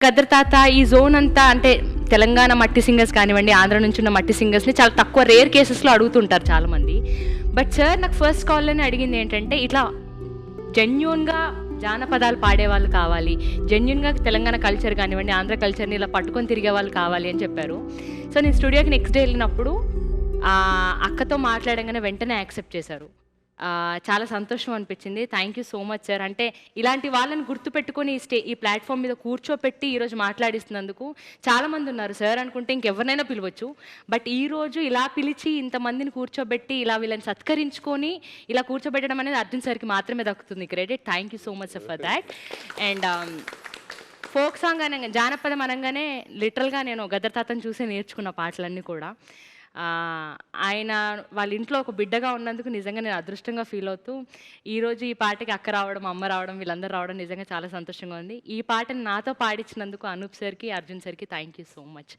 గద్దర్ తాత ఈ జోన్ అంతా అంటే తెలంగాణ మట్టి సింగర్స్ కానివ్వండి, ఆంధ్ర నుంచి ఉన్న మట్టి సింగర్స్ని చాలా తక్కువ రేర్ కేసెస్లో అడుగుతుంటారు చాలామంది. బట్ సార్ నాకు ఫస్ట్ కాల్లోనే అడిగింది ఏంటంటే, ఇట్లా జెన్యూన్గా జానపదాలు పాడేవాళ్ళు కావాలి, జెన్యూన్గా తెలంగాణ కల్చర్ కానివ్వండి, ఆంధ్ర కల్చర్ని ఇలా పట్టుకొని తిరిగే వాళ్ళు కావాలి అని చెప్పారు. సో నేను స్టూడియోకి నెక్స్ట్ డే వెళ్ళినప్పుడు అక్కతో మాట్లాడంగానే వెంటనే యాక్సెప్ట్ చేశారు. చాలా సంతోషం అనిపించింది. Thank you so much sir. అంటే ఇలాంటి వాళ్ళని గుర్తుపెట్టుకొని ఈ ప్లాట్ఫామ్ మీద కూర్చోపెట్టి ఈరోజు మాట్లాడిస్తున్నందుకు చాలామంది ఉన్నారు. సార్ అనుకుంటే ఇంకెవరినైనా పిలవచ్చు. బట్ ఈరోజు ఇలా పిలిచి ఇంతమందిని కూర్చోబెట్టి ఇలా వీళ్ళని సత్కరించుకొని ఇలా కూర్చోబెట్టడం అనేది అర్జున్ సార్కి మాత్రమే దక్కుతుంది credit. Thank you so much sir for that. And folk song అనగా జానపదం అనగానే లిటరల్గా నేను గద్దర్ తాతను చూసి నేర్చుకున్న పాటలన్నీ కూడా. ఆయన వాళ్ళ ఇంట్లో ఒక బిడ్డగా ఉన్నందుకు నిజంగా నేను అదృష్టంగా ఫీల్ అవుతూ ఈరోజు ఈ పాటకి అక్క రావడం, అమ్మ రావడం, వీళ్ళందరూ రావడం నిజంగా చాలా సంతోషంగా ఉంది. ఈ పాటని నాతో పాడించినందుకు అనూప్ సార్కి, అర్జున్ సార్కి థ్యాంక్ యూ సో మచ్.